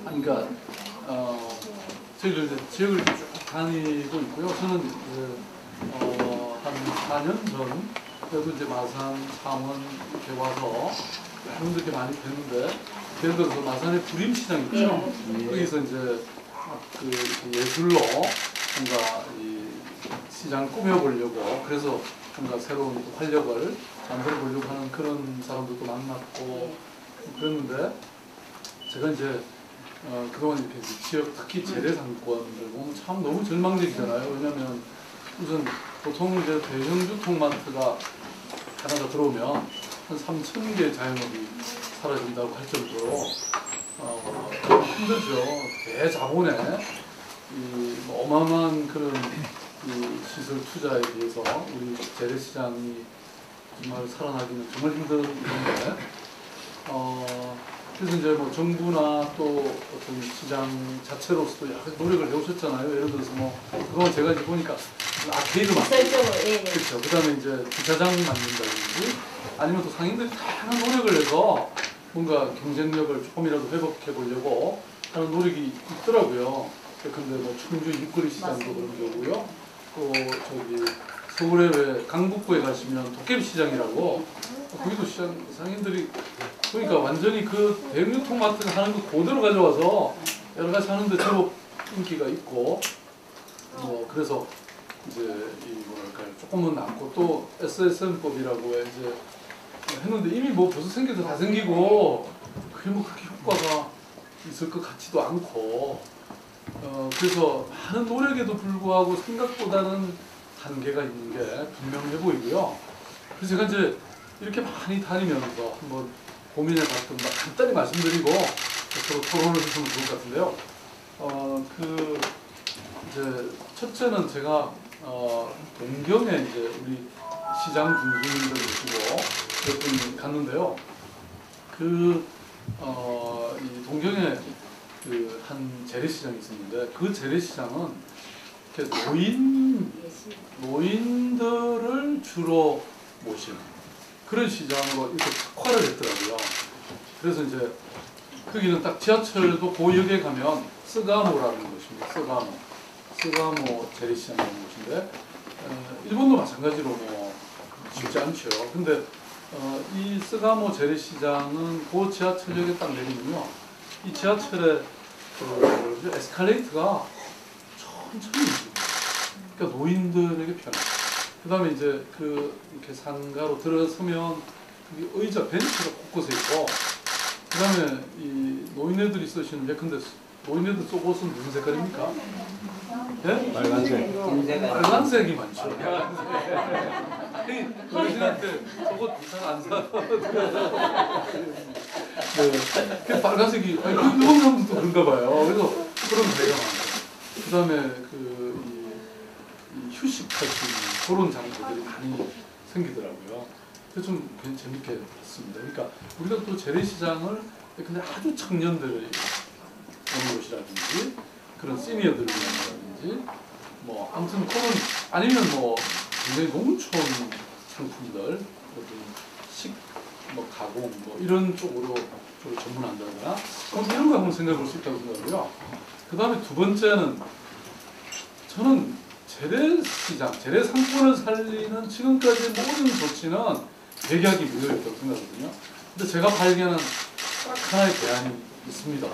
그러니까 저희들 이제 지역을 쭉 다니고 있고요. 저는 이제 한 4년 전 그래도 이제 마산, 창원 이렇게 와서 여러분들 이렇게 많이 뵀는데, 예를 들어서 마산의 부림시장 있죠. 거기서 이제 그 예술로 뭔가 이 시장을 꾸며보려고, 그래서 뭔가 새로운 활력을 만들어 보려고 하는 그런 사람들도 만났고 그랬는데, 제가 이제 그동안 이렇게 지역 특히 재래상권들 보면 참 너무 절망적이잖아요. 왜냐하면 우선 보통 이제 대형 유통마트가 하나가 들어오면 한 3,000개 자영업이 사라진다고 할 정도로 힘들죠. 대자본의 이 어마어마한 그런 이 시설 투자에 비해서 우리 재래시장이 정말 살아나기는 정말 힘든 일인데, 그래서 이제 뭐 정부나 또 어떤 시장 자체로서도 약간 노력을 해오셨잖아요. 예를 들어서 뭐 그동안 제가 이제 보니까 아케이드 만들고, 그렇죠. 그다음에 이제 주차장 만든다든지, 아니면 또 상인들이 다양한 노력을 해서 뭔가 경쟁력을 조금이라도 회복해 보려고 하는 노력이 있더라고요. 근데 뭐 충주 일거리 시장도 그런 거고요. 또 저기 서울에 왜 강북구에 가시면 도깨비 시장이라고, 거기도 시장 상인들이 그러니까 완전히 그 대형유통마트가 하는 거 그대로 가져와서 여러 가지 하는데 제법 인기가 있고, 그래서 이제 이 뭐랄까요, 조금은 남고, 또 SSM법이라고 이제 했는데 이미 뭐 벌써 생겨도 다 생기고 그게 뭐 그렇게 효과가 있을 것 같지도 않고, 그래서 많은 노력에도 불구하고 생각보다는 한계가 있는 게 분명해 보이고요. 그래서 제가 이제 이렇게 많이 다니면서 한번 고민해봤던 거 간단히 말씀드리고 서로 토론을 해주시면 좋을 것 같은데요. 그 이제 첫째는 제가 동경에 이제 우리 시장 군수님들 모시고 몇 분 갔는데요. 이 동경에 그 한 재래시장이 있었는데, 그 재래시장은 이렇게 노인들을 주로 모시는 그런 시장으로 이렇게 특화를 했더라고요. 그래서 이제 거기는 딱 지하철도 고역에 가면 스가모라는 곳입니다. 스가모 재래시장이라는 곳인데, 일본도 마찬가지로 뭐 쉽지 않죠. 근데 이 스가모 재래시장은 그 지하철역에 딱 내리면요, 이 지하철에 그 에스컬레이터가 천천히 움직여요. 그러니까 노인들에게 편해요. 그 다음에 이제 이렇게 상가로 들어서면 의자, 벤치가 곳곳에 있고, 그 다음에 이 노인네들이 쓰시는, 근데 노인네들 속옷은 무슨 색깔입니까? 네? 빨간색. 빨간색이 많죠. 어르신한테 속옷 이상 안 사. 네. 빨간색이, 일본 사람들도 그런가 봐요. 그래서 그런 데가 많아요. 그 다음에 이 휴식할 수 있는 그런 장소들이 많이 생기더라고요. 그래서 좀 재밌게 봤습니다. 그러니까 우리가 또 재래시장을 근데 아주 청년들이 오는 곳이라든지, 그런 시니어들이 오는 곳이라든지, 뭐 아무튼 그런, 아니면 뭐 굉장히 농촌 상품들, 뭐 가공, 뭐 이런 쪽으로 전문한다거나 이런 거 한번 생각해 볼 수 있다고 생각하고요. 그 다음에 두 번째는, 저는 재래시장, 재래상권을 살리는 지금까지 모든 조치는 백약이 무효였다고 생각하거든요. 근데 제가 발견한 딱 하나의 대안이 있습니다.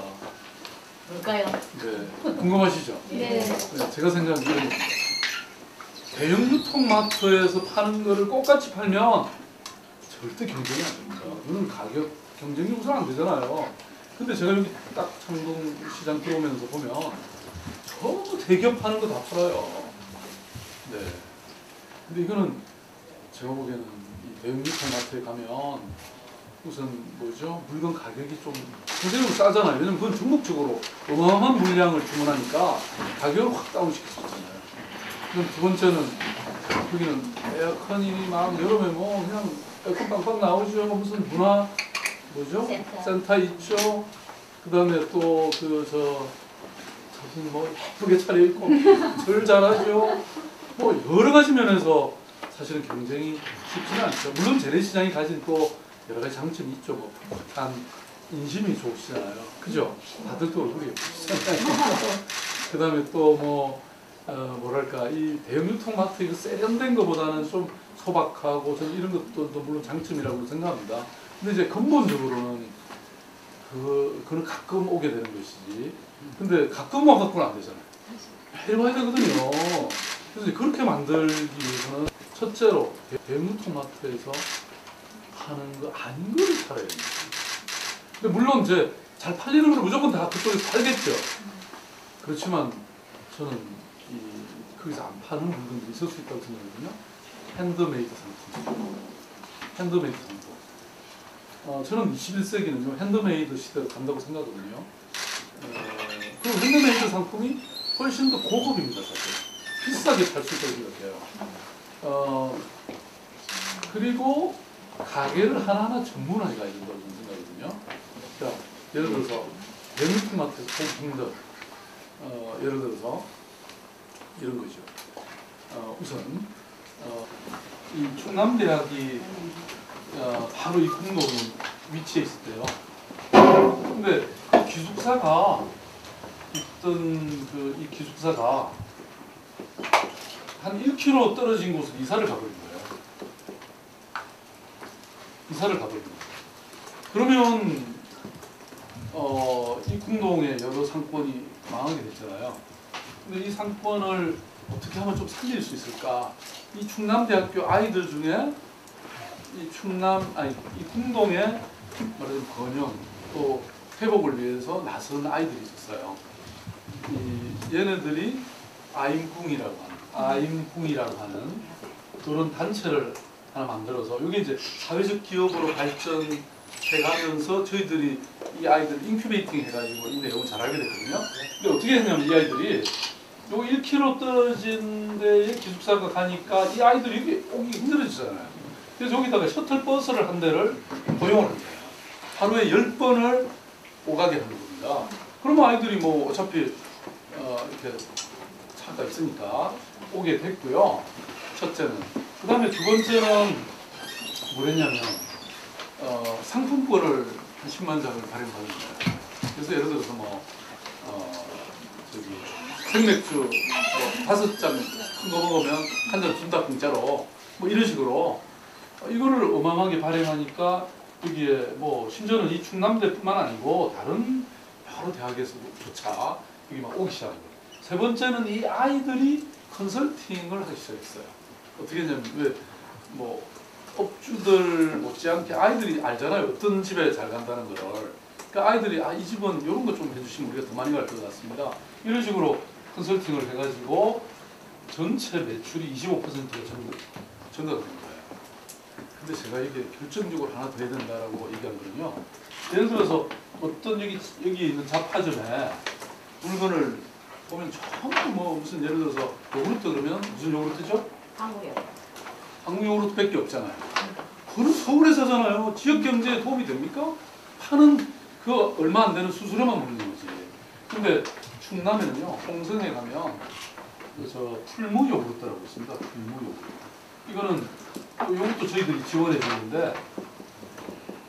뭘까요? 네, 궁금하시죠? 네. 네, 제가 생각하기에는 대형 유통마트에서 파는 거를 똑같이 팔면 절대 경쟁이 안 됩니다. 이건 가격 경쟁이 우선 안 되잖아요. 근데 제가 여기 딱 창동 시장 들어오면서 보면 전부 대기업 파는 거 다 팔아요. 네. 근데 이거는 제가 보기에는 이 대형 유통마트에 가면 우선 물건 가격이 좀 굉장히 싸잖아요. 왜냐면 그건 중국적으로 어마어마한 물량을 주문하니까 가격을 확 다운시킬 수 있잖아요. 그럼 두 번째는, 여기는 에어컨이 막 여름에 뭐 그냥 에어컨 빵빵 나오죠. 무슨 문화 센터 있죠. 그 다음에 또 자신 뭐 예쁘게 차려입고 절 잘하죠. 뭐 여러 가지 면에서 사실은 경쟁이 쉽지는 않죠. 물론 재래시장이 가진 또 여러 가지 장점이 있죠. 뭐 풋풋한 인심이 좋으시잖아요. 그죠? 다들 또 얼굴이 예쁘시잖아요. 그 다음에 또 뭐, 뭐랄까, 이 대형 유통마트 이거 세련된 것보다는 좀 소박하고 저는 이런 것도 물론 장점이라고 생각합니다. 근데 이제 근본적으로는 그는 가끔 오게 되는 것이지. 근데 가끔 와갖고는 안 되잖아요. 매일 와야 되거든요. 그래서 이제 그렇게 만들기 위해서는 첫째로 대형 유통마트에서 파는 거 아닌 거를 팔아야 됩니다. 근데 물론 이제 잘 팔리는 걸 무조건 다 그쪽에서 팔겠죠. 그렇지만 저는 거기서 안 파는 물건들이 있을 수 있다고 생각하거든요. 핸드메이드 상품. 핸드메이드 상품. 저는 21세기는요, 핸드메이드 시대로 간다고 생각하거든요. 그리고 핸드메이드 상품이 훨씬 더 고급입니다, 사실. 비싸게 팔 수 있다고 생각해요. 그리고 가게를 하나하나 전문화해 가야 된다고 생각하거든요. 자, 예를 들어서 대형마트에서 보면 예를 들어서 이런 거죠. 우선 이 충남대학이 바로 이 공동 위치에 있을 때요. 근데 그 기숙사가 있던 이 기숙사가 한 1km 떨어진 곳으로 이사를 가버린 거예요. 이사를 가버린 거예요. 그러면 이 공동의 여러 상권이 망하게 됐잖아요. 근데 이 상권을 어떻게 하면 좀 살릴 수 있을까? 이 충남대학교 아이들 중에 이 공동의 말하자면 번영 또 회복을 위해서 나선 아이들이 있었어요. 얘네들이 아임궁이라고 하는 그런 단체를 하나 만들어서 이게 이제 사회적 기업으로 발전해가면서 저희들이 이 아이들 인큐베이팅 해가지고 이 내용을 잘 알게 됐거든요. 근데 어떻게 했냐면 이 아이들이 요 1km 떨어진 데에 기숙사가 가니까 이 아이들이 여기 오기 힘들어지잖아요. 그래서 여기다가 셔틀버스를 한 대를 고용을 합니다. 하루에 10번을 오가게 하는 겁니다. 그러면 아이들이 뭐 어차피 이렇게 차가 있으니까 오게 됐고요. 첫째는. 그 다음에 두 번째는 뭐랬냐면 상품권을 한 10만 장을 발행받는 거예요. 그래서 예를 들어서 생맥주 5잔 큰 거 먹으면 한 잔 준다 공짜로 뭐 이런 식으로 이거를 어마어마하게 발행하니까 여기에 뭐 심지어는 이 충남대뿐만 아니고 다른 여러 대학에서조차 여기 막 오기 시작한 거예요. 세 번째는 이 아이들이 컨설팅을 하기 시작했어요. 어떻게 했냐면 왜 뭐 업주들 못지않게 아이들이 알잖아요. 어떤 집에 잘 간다는 거를. 그러니까 아이들이 이 집은 이런 거 좀 해주시면 우리가 더 많이 갈 것 같습니다. 이런 식으로 컨설팅을 해가지고 전체 매출이 25%가 증가가 된 거예요. 근데 제가 이게 결정적으로 하나 더 해야 된다라고 얘기한 거는요. 예를 들어서 어떤 여기 있는 잡화점에 물건을 보면 전부 뭐 무슨 예를 들어서 요구르트 그러면 무슨 요구르트죠? 한국 요구르트밖에 없잖아요. 그건 서울에서 하잖아요. 지역 경제에 도움이 됩니까? 파는 그 얼마 안 되는 수수료만 먹는 거지. 근데 충남에는요, 홍성에 가면 풀무 요구르트라고 있습니다. 풀무 요구르트. 이거는 요것도 저희들이 지원해 주는데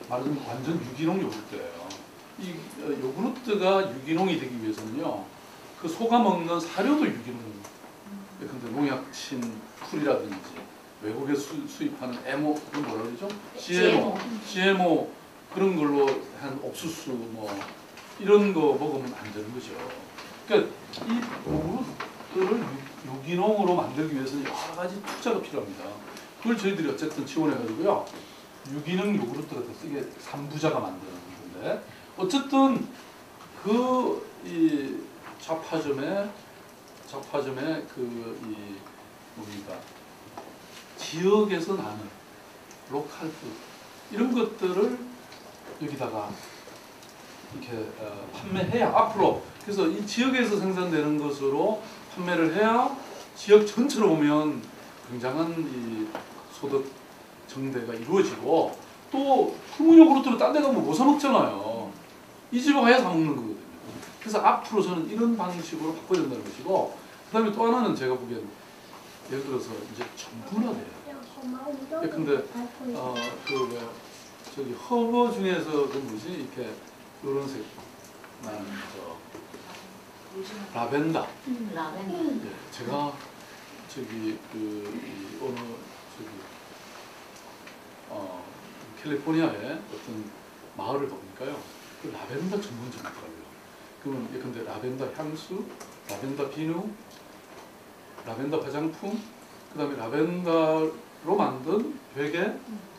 말하자면 완전 유기농 요구르트예요. 이 요구르트가 유기농이 되기 위해서는요, 그 소가 먹는 사료도 유기농. 근데 농약 친 풀이라든지 외국에 수입하는 MO 그런 뭐라 그러죠? GMO 그런 걸로 한 옥수수 뭐 이런 거 먹으면 안 되는 거죠. 그러니까 이 요구르트를 유기농으로 만들기 위해서는 여러 가지 투자가 필요합니다. 그걸 저희들이 어쨌든 지원해가지고요. 유기농 요구르트가 됐어요. 이게 3부자가 만드는 건데 어쨌든 이 잡화점에 뭡니까 지역에서 나는 로컬 푸드 이런 것들을 여기다가 이렇게 판매해야 앞으로 그래서 이 지역에서 생산되는 것으로 판매를 해야 지역 전체로 보면 굉장한 이 소득 정대가 이루어지고 또 풀무 요구르트를 딴 데 가면 못 사 먹잖아요. 이 집에 가야 사 먹는 거거든요. 그래서 앞으로 저는 이런 방식으로 바꿔야 된다는 것이고 그 다음에 또 하나는 제가 보기엔 예를 들어서 이제 전문화돼요. 근데 저기 허브 중에서 그 뭐지 이렇게 이런 색 나는 라벤더. 라벤더. 예, 제가 저기 이 어느 저기 캘리포니아의 어떤 마을을 가보니까요, 그 라벤더 전문점이 있더라고요. 그러면 예컨대 라벤더 향수, 라벤더 비누, 라벤더 화장품, 그다음에 라벤더로 만든 베개,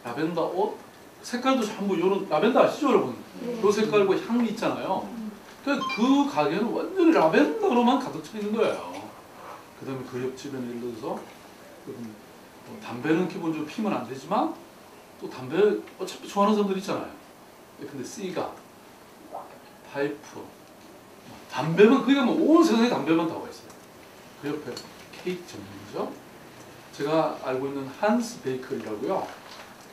라벤더 옷, 색깔도 전부 요런 라벤더 아시죠, 여러분? 요 색깔과 향이 있잖아요. 그 가게는 완전히 라벤더로만 가득 차 있는 거예요. 그다음에 그 옆집에는 예를 들어서 담배는 기본적으로 피면 안 되지만 또 담배 어차피 좋아하는 사람들 있잖아요. 근데 시가, 파이프, 담배만 그게 뭐 온 세상에 담배만 다 와 있어요. 그 옆에 케이크 전문점. 제가 알고 있는 한스 베이커리라고요.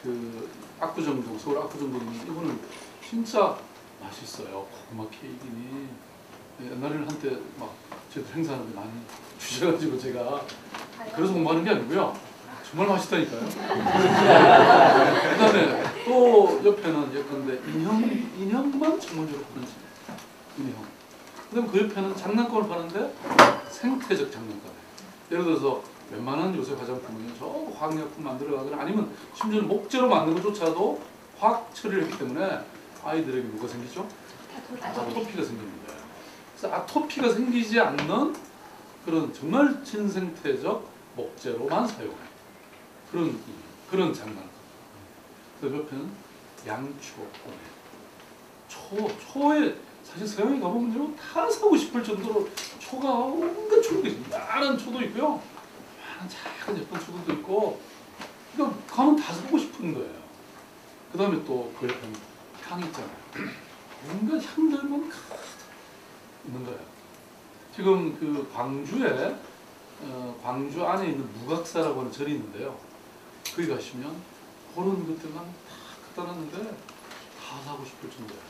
그 압구정동, 서울 압구정동에 있는 이거는 진짜 맛있어요. 고구마 케이크니. 옛날에는 한때 막 저희들 행사하는데 많이 주셔가지고 제가 그래서 공부하는 게 아니고요. 정말 맛있다니까요. 그다음에 또 옆에는 예컨대 인형만 전문적으로 파는 집. 인형. 그다음에 그 옆에는 장난감을 파는데 생태적 장난감. 예를 들어서 웬만한 요새 화장품은 저 화학약품 만들어가거나 아니면 심지어 목재로 만든 것조차도 화학 처리를 했기 때문에 아이들에게 뭐가 생기죠? 아토피가 생깁니다. 그래서 아토피가 생기지 않는 그런 정말 친생태적 목재로만 사용해요. 그런 장난감. 그 옆에는 양초, 초에 사실 서양에 가보면요 다 사고 싶을 정도로 초가 온갖 초도 있어요. 많은 초도 있고요, 많은 작은 예쁜 초도 있고, 그러니까 가면 다 사고 싶은 거예요. 그 다음에 또 그 옆에는 향 있잖아요. 온갖 향들만 가득 있는 거예요. 지금 그 광주에 광주 안에 있는 무각사라고 하는 절이 있는데요. 거기 가시면 그런 것들만 다 갖다 놨는데 다 사고 싶을 정도예요.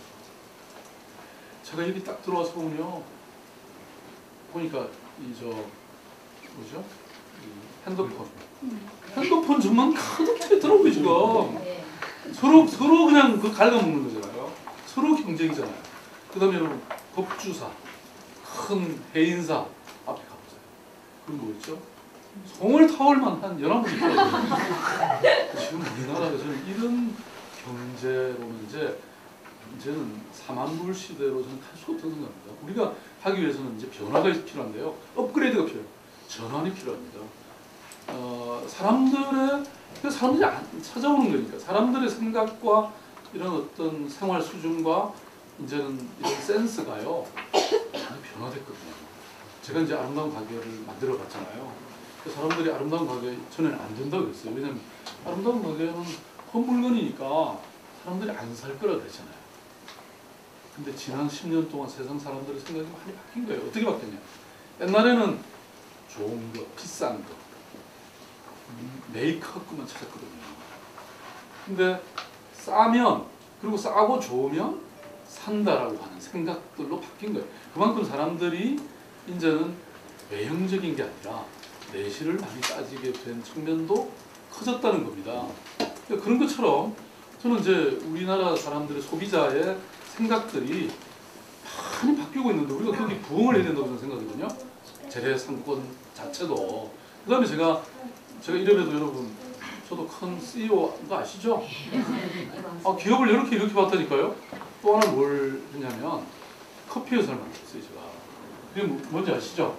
제가 여기 딱 들어와서 보면요, 보니까 뭐죠? 핸드폰 정말 가득 채 들어오고 지금 서로 그냥 그 갉아먹는 거잖아요. 서로 경쟁이잖아요. 그다음에 여러분 법주사, 큰 해인사 앞에 가보세요. 그리고 뭐 있죠? 송을 타올만 한 연합이 있거든요. 지금 우리나라에서는 이런 경제로는 이제는 사만불 시대로 저는 갈 수 없다고 생각합니다. 우리가 하기 위해서는 이제 변화가 필요한데요. 업그레이드가 필요해요. 전환이 필요합니다. 사람들이 찾아오는 거니까 사람들의 생각과 이런 어떤 생활 수준과 이제는 이런 센스가요 많이 변화됐거든요. 제가 이제 아름다운 가게를 만들어 봤잖아요. 사람들이 아름다운 가게 전에는 안 된다고 그랬어요. 왜냐면 아름다운 가게는 헛 물건이니까 사람들이 안 살 거라 그랬잖아요. 근데 지난 10년 동안 세상 사람들의 생각이 많이 바뀐 거예요. 어떻게 바뀌었냐? 옛날에는 좋은 거, 비싼 거, 메이크업만 찾았거든요. 근데 싸면, 그리고 싸고 좋으면 산다라고 하는 생각들로 바뀐 거예요. 그만큼 사람들이 이제는 외형적인 게 아니라 내실을 많이 따지게 된 측면도 커졌다는 겁니다. 그러니까 그런 것처럼 저는 이제 우리나라 사람들의 소비자의 생각들이 많이 바뀌고 있는데 우리가 거기 부응을 해야 된다고 저는 생각하거든요. 재래 상권 자체도. 그 다음에 제가 이래봬도 여러분, 저도 큰 CEO가 아시죠? 기업을 이렇게 봤다니까요. 또 하나 뭘 했냐면 커피 회사를 만들었어요, 제가. 그게 뭔지 아시죠?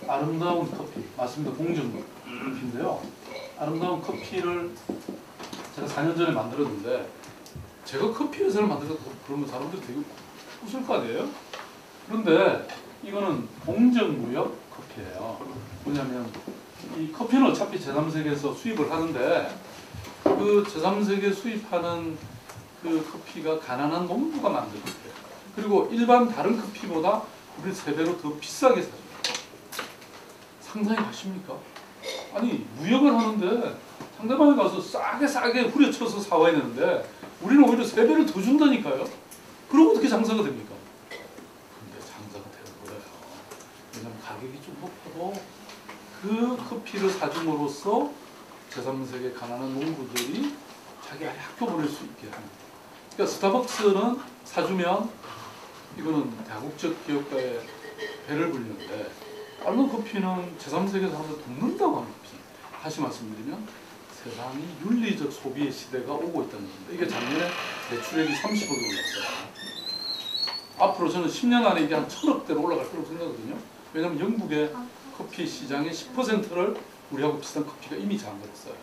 아름다운 커피. 맞습니다. 공정 커피인데요. 아름다운 커피를 제가 4년 전에 만들었는데, 제가 커피 회사를 만들었다고 그러면 사람들이 되게 웃을 거 아니에요? 그런데 이거는 공정무역 커피예요. 뭐냐면 이 커피는 어차피 제3세계에서 수입을 하는데, 그 제3세계 수입하는 그 커피가 가난한 농부가 만든 커피예요. 그리고 일반 다른 커피보다 우리 3배로 더 비싸게 사줘요. 상상이 가십니까? 아니 무역을 하는데 상대방에 가서 싸게 후려쳐서 사와야 되는데 우리는 오히려 3배를 더 준다니까요. 그럼 어떻게 장사가 됩니까? 근데 장사가 되는 거예요. 왜냐하면 가격이 좀 높아도 그 커피를 사줌으로써 제3세계 가난한 농부들이 자기 학교 보낼 수 있게 하는 그러니까 스타벅스는 사주면 이거는 다국적 기업가의 배를 불리는데 알론 커피는 제3세계 사람들 돕는다고 하는 커피. 다시 말씀드리면 세상이 윤리적 소비의 시대가 오고 있다는 겁니다. 이게 작년에 매출액이 30억이 올랐어요. 앞으로 저는 10년 안에 이게 한 1000억대로 올라갈 거라고 생각하거든요. 왜냐하면 영국의 커피 시장의 10%를 우리하고 비슷한 커피가 이미 장악했어요.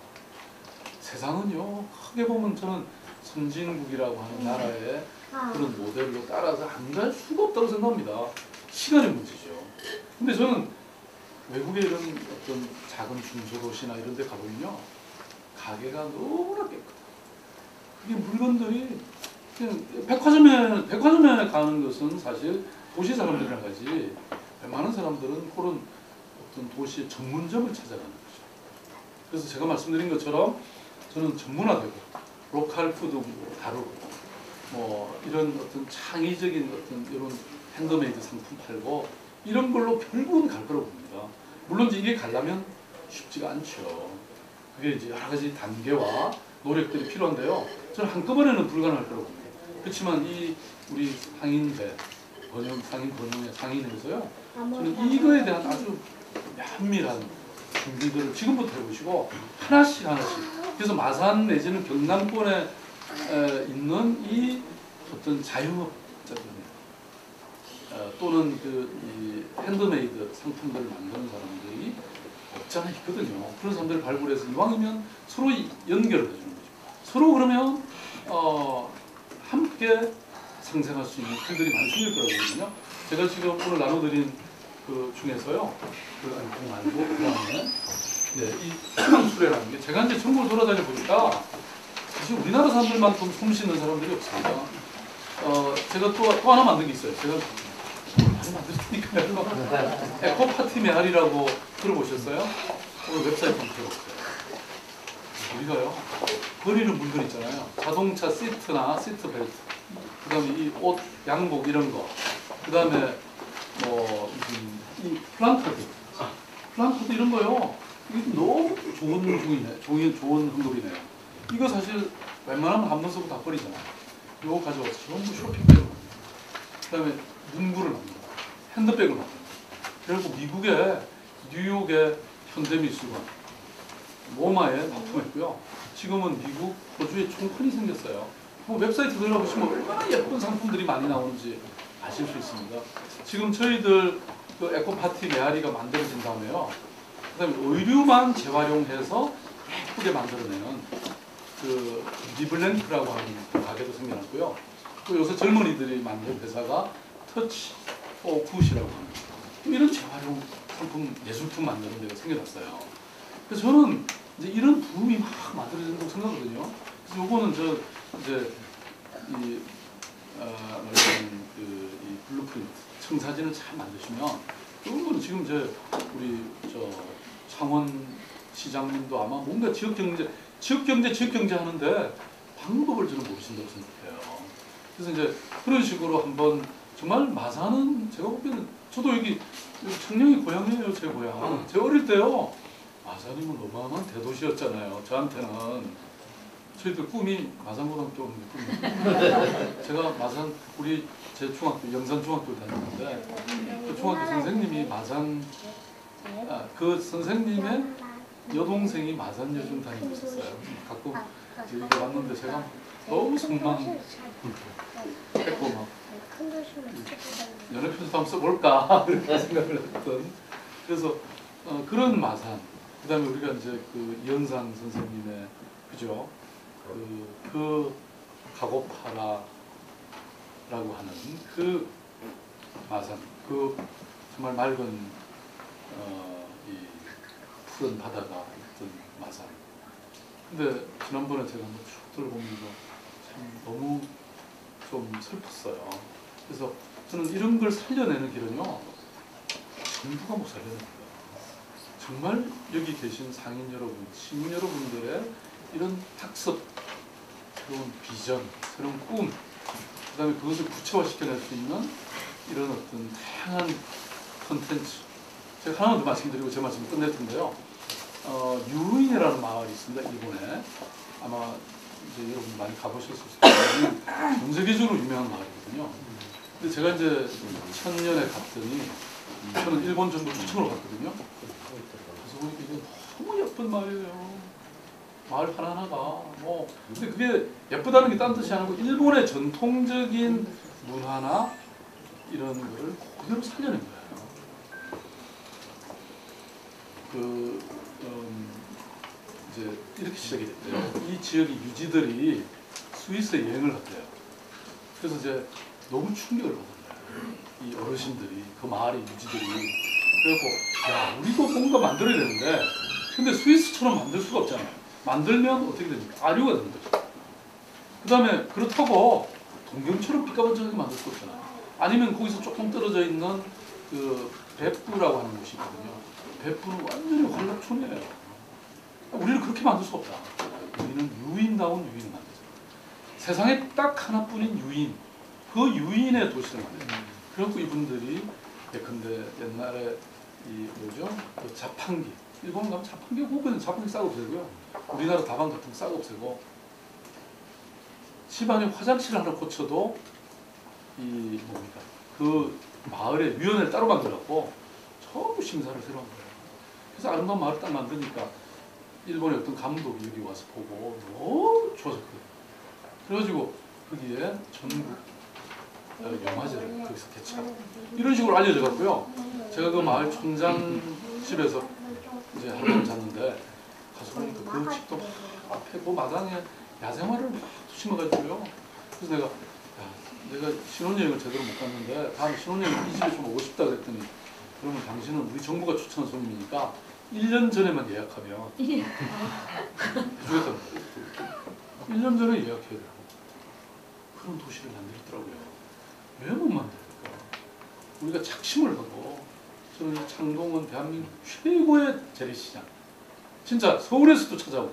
세상은요, 크게 보면 저는 선진국이라고 하는 나라의 그런 모델로 따라서 안 갈 수가 없다고 생각합니다. 시간의 문제죠. 근데 저는 외국의 이런 어떤 작은 중소도시나 이런 데 가보면요, 가게가 너무나 깨끗해요. 그게 물건들이 그냥 백화점에 가는 것은 사실 도시 사람들이랑 가지, 많은 사람들은 그런 어떤 도시의 전문점을 찾아가는 거죠. 그래서 제가 말씀드린 것처럼 저는 전문화되고 로컬 푸드 다루고 뭐 이런 어떤 창의적인 어떤 이런 핸드메이드 상품 팔고 이런 걸로 결국은 갈 거라고 봅니다. 물론 이게 가려면 쉽지가 않죠. 그게 이제 여러 가지 단계와 노력들이 필요한데요. 저는 한꺼번에는 불가능할 거라고 봅니다. 그렇지만 이 우리 상인회 상인회에서요, 저는 이거에 대한 아주 면밀한 준비들을 지금부터 해보시고 하나씩 그래서 마산 내지는 경남권에 있는 이 어떤 자영업자들 또는 이 핸드메이드 상품들을 만드는 사람들이 없잖아 있거든요. 그런 사람들을 발굴해서 이왕이면 서로 연결을 해주는 거죠. 서로 그러면 함께 상생할 수 있는 길들이 많이 생길 거라고 보거든요. 제가 지금 오늘 나눠드린 그 중에서요, 그 말고 그 다음에 이 희망수레라는 게 제가 이제 전국을 돌아다녀 보니까 사실 우리나라 사람들만큼 솜씨있는 사람들이 없습니다. 제가 또 하나 만든 게 있어요. 제가 많이 만들었으니까요. 에코파티 메아리라고 들어보셨어요? 오늘 웹사이트 한번 들어보세요. 우리가요, 버리는 물건 있잖아요. 자동차 시트나 시트벨트, 그 다음에 이 옷, 양복 이런 거, 그 다음에 이 플랑카드 이런 거요. 이게 너무 좋은 흥돌이네요. 이거 사실 웬만하면 한 번 쓰고 다 버리잖아요. 이거 가져와서 전부 쇼핑백을 만듭니다. 그 다음에 문구를 만듭니다. 핸드백을 만듭니다. 그리고 미국의 뉴욕의 현대미술관 모마에 납품했고요. 지금은 미국 호주에 총판이 생겼어요. 웹사이트 들어가보시면 얼마나 예쁜 상품들이 많이 나오는지 아실 수 있습니다. 지금 저희들 그 에코파티 메아리가 만들어진 다음에요, 그 다음에 의류만 재활용해서 예쁘게 만들어내는 그 리블랭크라고 하는 가게도 생겨났고요. 또 요새 젊은이들이 만든 회사가 터치 굿이라고 하는 이런 재활용 상품, 예술품 만드는 데가 생겨났어요. 그래서 저는 이제 이런 붐이 막 만들어진다고 생각하거든요. 그래서 요거는 이제 이 블루프린트 청사진을 잘 만드시면 이런 거는 지금 우리 창원 시장님도 아마 뭔가 지역경제 하는데 방법을 저는 모르신다고 생각해요. 그래서 이제 그런 식으로 한번 정말 마산은 제가 보기에는 저도 여기 청량이 고향이에요. 제 고향. 제가 어릴 때요, 마산이면 어마어마한 대도시였잖아요. 저한테는. 저희들 꿈이 마산고등학교 오는 게 꿈이에요. 제가 마산, 제 중학교, 영산중학교를 다녔는데 그 중학교 선생님이 그 선생님의 여동생이 마산 여중 다니고 있었어요. 가끔 이렇게 왔는데 제가 너무 성망했고 막 연애편지 한번 써볼까 그렇게 생각을 했던. 그래서 그런 마산, 그 다음에 우리가 이제 그 이현상 선생님의 그죠? 그 가고파라라고 하는 그 마산, 그 정말 맑은 이 푸른 바다가 있던 마산. 근데 지난번에 제가 쭉 들어보면서 참 너무 좀 슬펐어요. 그래서 저는 이런 걸 살려내는 길은요, 정부가 못 살려냅니다. 정말 여기 계신 상인 여러분, 시민 여러분들의 이런 학습, 새로운 비전, 새로운 꿈, 그 다음에 그것을 구체화시켜낼 수 있는 이런 어떤 다양한 콘텐츠. 제가 하나만 더 말씀드리고 제 말씀을 끝낼 텐데요. 유인이라는 마을이 있습니다. 일본에. 아마 이제 여러분 많이 가보셨을 수도 있는 전 세계적으로 유명한 마을이거든요. 근데 제가 이제 천년에 갔더니 저는 일본 정부 추천으로 갔거든요. 그래서 보니까 이게 너무 예쁜 마을이에요. 마을 하나하나가 뭐 근데 그게 예쁘다는 게 딴 뜻이 아니고 일본의 전통적인 문화나 이런 거를 그대로 살려낸 거예요. 이제 이렇게 시작이 됐대요. 이 지역의 유지들이 스위스에 여행을 갔대요. 그래서 이제 너무 충격을 받은 거예요. 이 어르신들이 그 마을의 유지들이 그래갖고 야 우리도 뭔가 만들어야 되는데 근데 스위스처럼 만들 수가 없잖아요. 만들면 어떻게 됩니까? 아류가 되는 거죠. 그 다음에 그렇다고 동경처럼 빛가반짝하게 만들 수 없잖아요. 아니면 거기서 조금 떨어져 있는 그 베프라고 하는 곳이 있거든요. 베프는 완전히 관람촌이에요. 우리는 그렇게 만들 수 없다. 우리는 유인다운 유인을 만들자. 세상에 딱 하나뿐인 유인, 그 유인의 도시를 만들자. 그래갖고 이분들이 예컨대 옛날에 이 뭐죠? 그 자판기, 일본 가면 자판기 혹은 자판기 싹 없애고요. 우리나라 다방 같은 거 싹 없애고 집안에 화장실 하나 고쳐도 이 뭡니까? 그 마을에 위원회를 따로 만들었고 전부 심사를 새로 한 거예요. 그래서 아름다운 마을을 딱 만드니까 일본의 어떤 감독이 여기 와서 보고 너무 좋아졌거든요. 그래가지고 거기에 전국 영화제를 거기서 개최하고 이런 식으로 알려져 갔고요. 제가 그 마을 촌장 집에서 이제 한 번 잤는데 가서 보니까 그 집도 앞에 그 마당에 야생화를 막 심어가지고요. 그래서 내가 신혼여행을 제대로 못 갔는데 다음에 신혼여행 이 집에 좀 오고 싶다 그랬더니 그러면 당신은 우리 정부가 추천한 손님이니까 1년 전에만 예약하면 해주겠다는 거예요. 1년 전에 예약해야 되고 그런 도시를 만들었더라고요. 왜 못 만들까? 우리가 작심을 하고 저는 창동은 대한민국 최고의 재래시장 진짜 서울에서도 찾아오는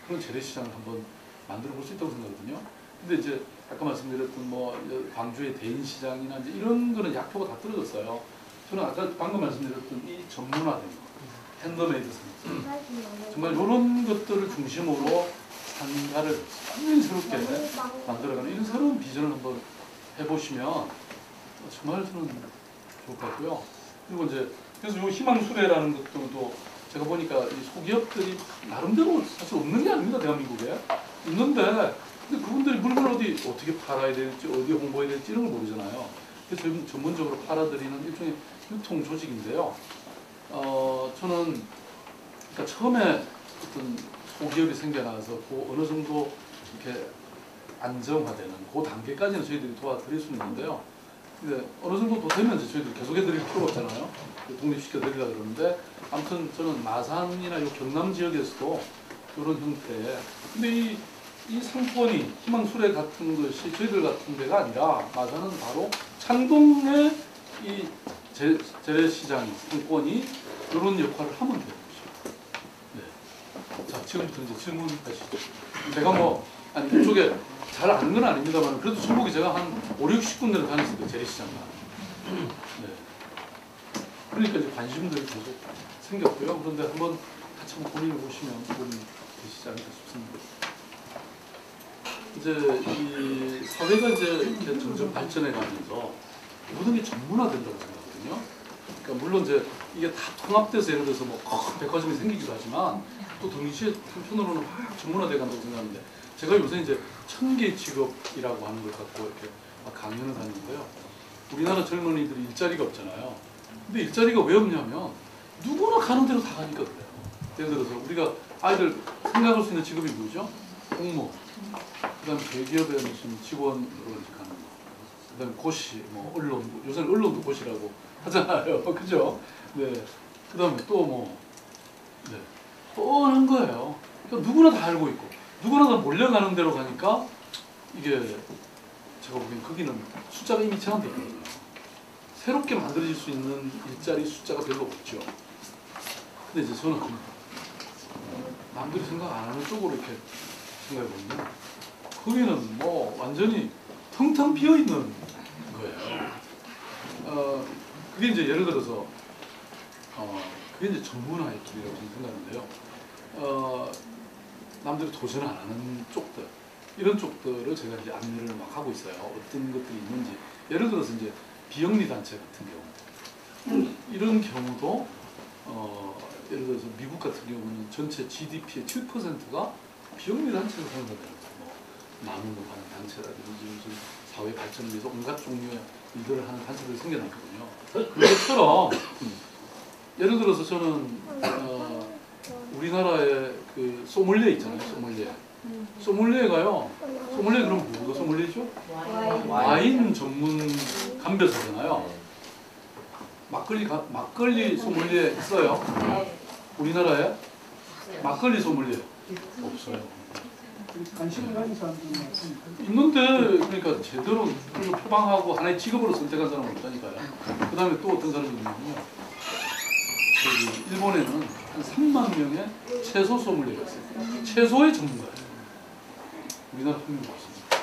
그런 재래시장을 한번 만들어 볼 수 있다고 생각하거든요. 근데 이제 아까 말씀드렸던 뭐 광주의 대인시장이나 이제 이런 거는 약효가 다 떨어졌어요. 저는 아까 방금 말씀드렸던 이 전문화된 거, 핸드메이드 상품, 정말 이런 것들을 중심으로 상가를 완전히 새롭게 만들어가는 이런 새로운 비전을 한번 해보시면 정말 저는 좋을 것 같고요. 그리고 이제 그래서 이 희망수레라는 것들도 제가 보니까 이 소기업들이 나름대로 사실 없는 게 아닙니다. 대한민국에 있는데 근데 그분들이 물건을 어떻게 팔아야 될지 어디 홍보해야 될지 이런 걸 모르잖아요. 그래서 전문적으로 팔아드리는 일종의 유통 조직인데요. 저는 그러니까 처음에 어떤 소기업이 생겨나서 그 어느 정도 이렇게 안정화되는 그 단계까지는 저희들이 도와드릴 수는 있는데요. 근데 어느 정도 더 되면 이제 저희들이 계속해드릴 필요가 없잖아요. 독립시켜드리려고 그러는데 아무튼 저는 마산이나 이 경남 지역에서도 이런 형태의 근데 이 상권이 희망수레 같은 것이 저희들 같은 데가 아니라 마산은 바로 창동의 이 재래시장 상권이 이런 역할을 하면 되는 거죠. 네. 자, 지금부터 이제 질문하시죠. 제가 뭐 아니 이쪽에 잘 아는 건 아닙니다만 그래도 전국에 제가 한 5, 60군데를 다녔어요. 재래시장만. 네. 그러니까 이제 관심들이 계속 생겼고요. 그런데 한번 같이 한번 고민해 보시면 도움이 되시지 않을까 싶습니다. 이제 이 사회가 이제 이렇게 점점 발전해 가면서 모든 게 전문화된다고 생각하거든요. 그러니까 물론 이제 이게 다 통합돼서 예를 들어서 뭐 큰 백화점이 생기기도 하지만 또 동시에 한편으로는 막 전문화돼 간다고 생각하는데 제가 요새 이제 1000개 직업이라고 하는 걸 갖고 이렇게 막 강연을 하는데요. 우리나라 젊은이들이 일자리가 없잖아요. 근데 일자리가 왜 없냐면 누구나 가는 대로 다 가니까 그래요. 예를 들어서 우리가 아이들 생각할 수 있는 직업이 뭐죠? 공무원. 그다음 대기업에 무슨 직원으로 가는 거. 그다음 고시, 뭐 언론, 요새는 언론도 고시라고 하잖아요. 그죠? 네. 그다음에 또 뭐, 네. 뻔한 거예요. 그러니까 누구나 다 알고 있고, 누구나 다 몰려가는 대로 가니까 이게 제가 보기엔 거기는 숫자가 이미 제한되어 있거든요. 새롭게 만들어질 수 있는 일자리 숫자가 별로 없죠. 근데 이제 저는 남들이 생각 안 하는 쪽으로 이렇게 생각해보면 거기는 뭐 완전히 텅텅 비어있는 거예요. 그게 이제 예를 들어서 그게 이제 전문화의 길이라고 저는 생각하는데요. 남들이 도전 안 하는 쪽들 이런 쪽들을 제가 이제 안내를 막 하고 있어요. 어떤 것들이 있는지 예를 들어서 이제 비영리 단체 같은 경우 이런 경우도 예를 들어서 미국 같은 경우는 전체 GDP의 7%가 비영리 단체에서 생산되는 뭐 나눔을 하는 단체라든지 요즘 사회 발전을 위해서 온갖 종류의 일들을 하는 단체들이 생겨났거든요. 그것처럼 예를 들어서 저는 우리나라의 그 소믈리에 있잖아요. 소믈리에가요. 소믈리에 그럼 뭐가 소믈리에죠? 와인 전문 감별사잖아요. 막걸리 소믈리에 있어요? 우리나라에? 막걸리 소믈리에 없어요. 관심을 가진 사람들이 많습니다. 있는데 그러니까 제대로 그걸 표방하고 하나의 직업으로 선택한 사람은 없다니까요. 그 다음에 또 어떤 사람이 있냐면요. 일본에는 한 3만 명의 채소 소믈리에가 있어요. 채소의 전문가예요. 우리나라 한 명도 없습니다.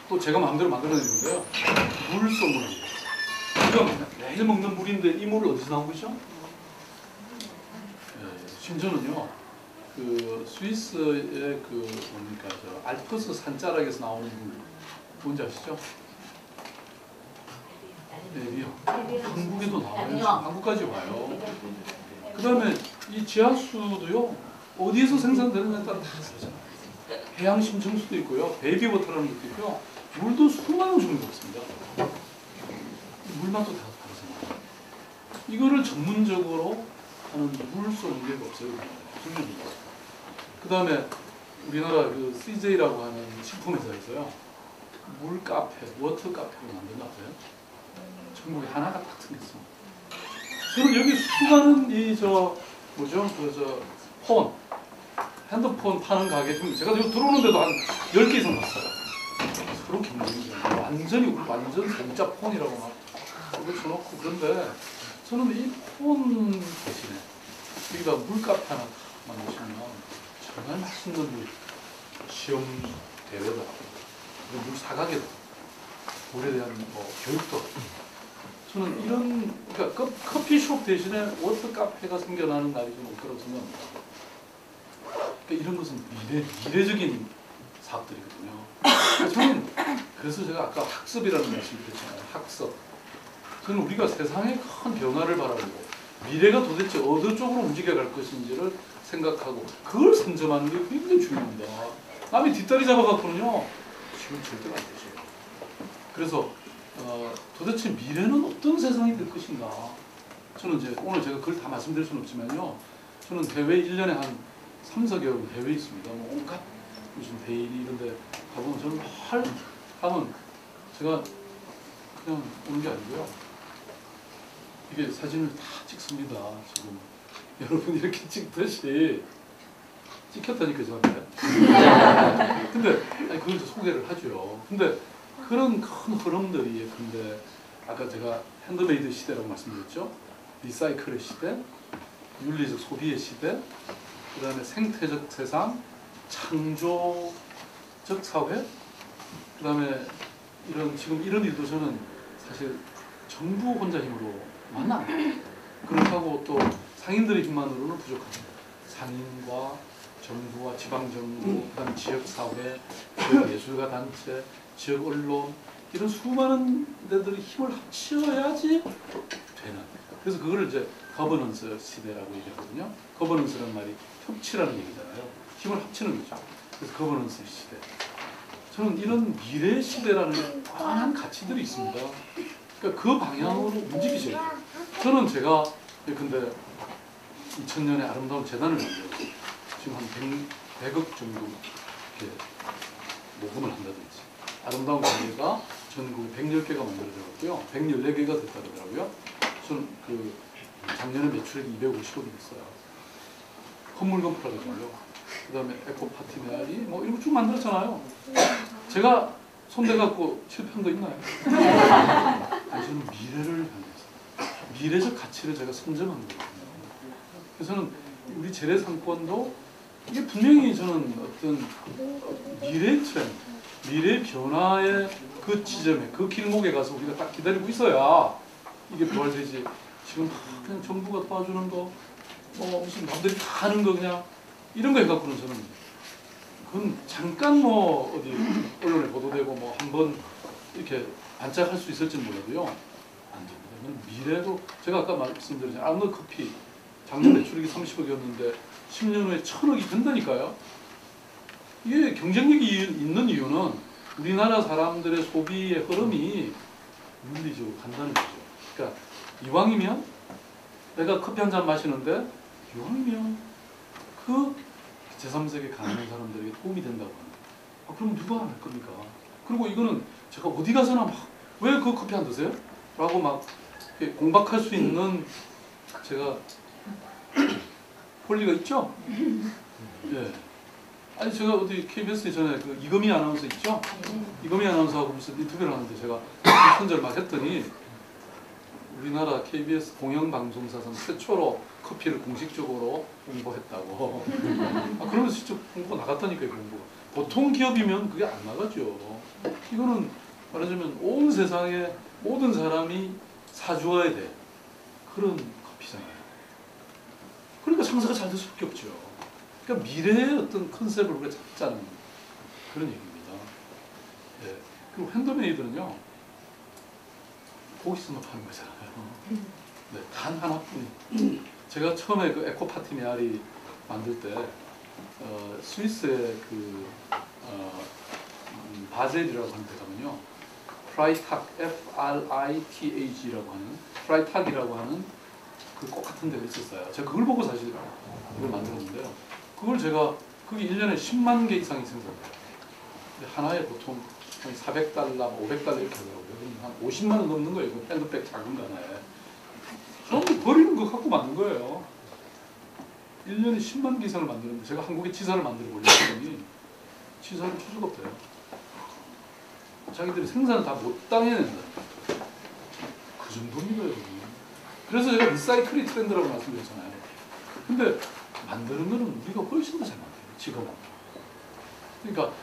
또 제가 마음대로 만들어내는데요. 물 소믈리에. 이거 매일 먹는 물인데 이 물을 어디서 나온 거죠? 심지어는요. 그 스위스의 그 뭡니까 저 알프스 산자락에서 나오는 물 뭔지 아시죠? 에비요. 한국에도 나와요. 한국까지 와요. 그 다음에 이 지하수도요 어디에서 생산되느냐에 따라 다 다르잖아요. 해양 심층수도 있고요, 베이비워터라는 것도 있고요, 물도 수많은 종류가 있습니다. 물맛도 다 다르잖아요. 이거를 전문적으로 하는 물 소믈리에가 없어요. 그 다음에 우리나라 그 CJ라고 하는 식품회사에서요 물 카페, 워터 카페를 만들었어요. 전국에 하나가 딱 생겼어. 저는 여기 수많은 이 저 뭐죠 그 폰 핸드폰 파는 가게 중 제가 여기 들어오는데도 한 10개 이상 봤어요. 서로 경쟁이죠. 완전 진짜 폰이라고 막 붙여놓고. 그런데 저는 이 폰 대신에 여기다 물카페 하나 만드시면 정말 맛있는 물, 시험 대회도 하고 물 사가게도 물에 대한 뭐 교육도 하고. 저는 이런 그러니까 커피숍 대신에 워터 카페가 생겨나는 날이 좀 올 거라고 생각합니다. 그러니까 이런 것은 미래적인 사업들이거든요. 저는 그래서 제가 아까 학습이라는 말씀을 드렸잖아요. 학습. 저는 우리가 세상의 큰 변화를 바라보고 미래가 도대체 어느 쪽으로 움직여갈 것인지를 생각하고 그걸 선점하는 게 굉장히 중요합니다. 남이 뒷다리 잡아갖고는요 지금 절대로 안 되죠. 그래서 도대체 미래는 어떤 세상이 될 것인가. 저는 이제 오늘 제가 그걸 다 말씀드릴 수는 없지만요. 저는 해외 1년에 한 3, 4개월 해외에 있습니다. 뭐 온갖 무슨 데일리 이런 데 가보면 저는 하면 제가 그냥 오는 게 아니고요. 이게 사진을 다 찍습니다. 지금 여러분 이렇게 찍듯이 찍혔다니까 저한테. 근데 아니, 그걸 소개를 하죠. 근데 그런 큰 흐름들이 근데 아까 제가 핸드메이드 시대라고 말씀드렸죠. 리사이클의 시대, 윤리적 소비의 시대, 그 다음에 생태적 세상, 창조적 사회, 그 다음에 지금 이런 일도 저는 사실 정부 혼자 힘으로만 안 해요. 그렇다고 또 상인들의 힘만으로는 부족합니다. 상인과 정부와 지방정부, 그 다음에 지역사회, 지역 예술가 단체, 지역 언론 이런 수많은 데들이 힘을 합쳐야지 되는. 그래서 그거를 이제 거버넌스 시대라고 얘기하거든요. 거버넌스라는 말이 협치라는 얘기잖아요. 힘을 합치는 거죠. 그래서 거버넌스 시대. 저는 이런 미래 시대라는 많은 가치들이 있습니다. 그러니까 그 방향으로 움직이셔야 돼요. 저는 제가 근데 2000년에 아름다운 재단을 만들었어요. 지금 한 100억 정도 이렇게 모금을 한다든지. 아름다운 관계가 전국에 110개가 만들어졌고요. 114개가 됐다 그러더라고요. 저는 그 작년에 매출액이 250억이 됐어요. 헛물건 팔아가지고요. 그 다음에 에코파티 메아리 뭐 이런 거 쭉 만들었잖아요. 제가 손대갖고 실패한 거 있나요? 저는 미래를 향해서 미래적 가치를 제가 선점한 거거든요. 그래서 우리 재래상권도 이게 분명히 저는 어떤 미래 트렌드, 미래 변화의 그 지점에, 그 길목에 가서 우리가 딱 기다리고 있어야 이게 부활되지. 지금 그냥 정부가 도와주는 거, 뭐 무슨 남들이 다 하는 거 그냥 이런 거 해갖고는 저는 그건 잠깐 뭐 어디 언론에 보도되고 뭐 한번 이렇게 반짝할 수 있을지는 몰라도요 안 됩니다. 그건 미래로 제가 아까 말씀드린 아무튼 커피 작년 매출액이 30억이었는데 10년 후에 1000억이 된다니까요. 이게 경쟁력이 있는 이유는 우리나라 사람들의 소비의 흐름이 물리적으로 간다는 거죠. 그러니까 이왕이면 내가 커피 한 잔 마시는데 이왕이면 그 제3세계 가난한 사람들에게 도움이 된다고 하는. 그럼 누가 안 할 겁니까? 그리고 이거는 제가 어디 가서나 막 왜 그 커피 안 드세요? 라고 막 공박할 수 있는 제가 권리가 있죠? 예. 아니 제가 어디 KBS 전에 그 이금희 아나운서 있죠? 이금희 아나운서하고 무슨 인터뷰를 하는데 제가 선전을 막 했더니 우리나라 KBS 공영방송사상 최초로 커피를 공식적으로 홍보했다고. 그러면서 직접 홍보가 나갔다니까요, 홍보가. 보통 기업이면 그게 안 나가죠. 이거는 말하자면 온 세상에 모든 사람이 사주어야 돼. 그런 커피잖아요. 그러니까 장사가 잘 될 수밖에 없죠. 그러니까 미래의 어떤 컨셉을 우리가 잡자는 그런 얘기입니다. 예. 그리고 핸드메이드는요, 거기서만 파는 거잖아요. 네, 단 하나뿐이. 제가 처음에 그 에코파티 메아리 만들 때 스위스의 그 바젤이라고 하는 데 가면요, 프라이탁 F-R-I-T-H라고 하는 프라이탁이라고 하는 그 꽃 같은 데가 있었어요. 제가 그걸 보고 사실 이걸 만들었는데요. 그걸 제가 그게 1년에 10만 개 이상이 생산돼요. 근데 하나에 보통 한 400달러, 500달러 이렇게 하더라고요. 한 50만 원 넘는 거예요. 그 핸드백 작은 거 하나에. 전부 버리는 거 갖고 만든 거예요. 1년에 10만 개 이상을 만드는데 제가 한국에 지사를 만들어 보려고 지사를 줄 수가 없대요. 자기들이 생산을 다 못 당해낸다. 그 정도입니다, 여러분. 그래서 제가 리사이클이 트렌드라고 말씀드렸잖아요. 근데 만드는 거는 우리가 훨씬 더 잘 만들어요, 지금은. 그러니까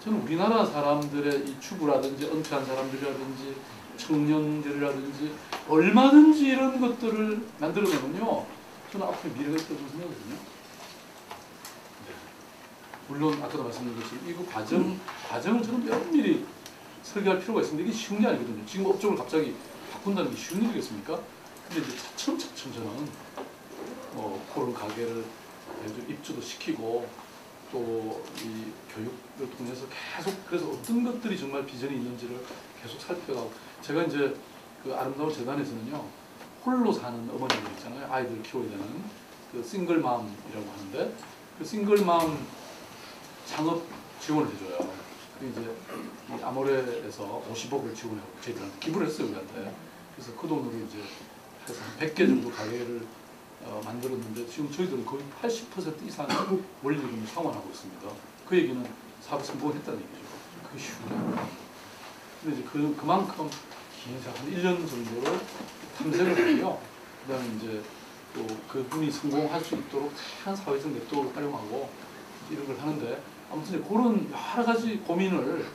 저는 우리나라 사람들의 이 주부라든지 은퇴한 사람들이라든지 청년들이라든지 얼마든지 이런 것들을 만들어내면요, 저는 앞으로 미래가 있다고 생각하거든요. 네. 물론 아까도 말씀드린 것처럼 이거 과정을 저는 면밀히 설계할 필요가 있습니다. 이게 쉬운 게 아니거든요. 지금 업종을 갑자기 바꾼다는 게 쉬운 일이겠습니까? 근데 이제 차츰차츰 저는 그런 가게를 입주도 시키고 또 이 교육을 통해서 계속 그래서 어떤 것들이 정말 비전이 있는지를 계속 살펴가고, 제가 이제 그 아름다운 재단에서는요, 홀로 사는 어머니들 있잖아요. 아이들 키워야 되는 그 싱글맘이라고 하는데, 그 싱글맘 창업 지원을 해줘요. 그 이제 이 아모레에서 50억을 지원하고 저희들한테 기부를 했어요, 우리한테. 그래서 그 돈으로 이제 해서 한 100개 정도 가게를 만들었는데 지금 저희들은 거의 80% 이상의 원리금을 상환하고 있습니다. 그 얘기는 사업 성공했다는 얘기죠. 그게 쉬운 게 아니에요. 근데 이제 그만큼 긴 한 1년 정도를 탐색을 하고요. 그 다음에 이제 또 그분이 성공할 수 있도록 다양한 사회적 네트워크를 활용하고 이런 걸 하는데, 아무튼 그런 여러 가지 고민을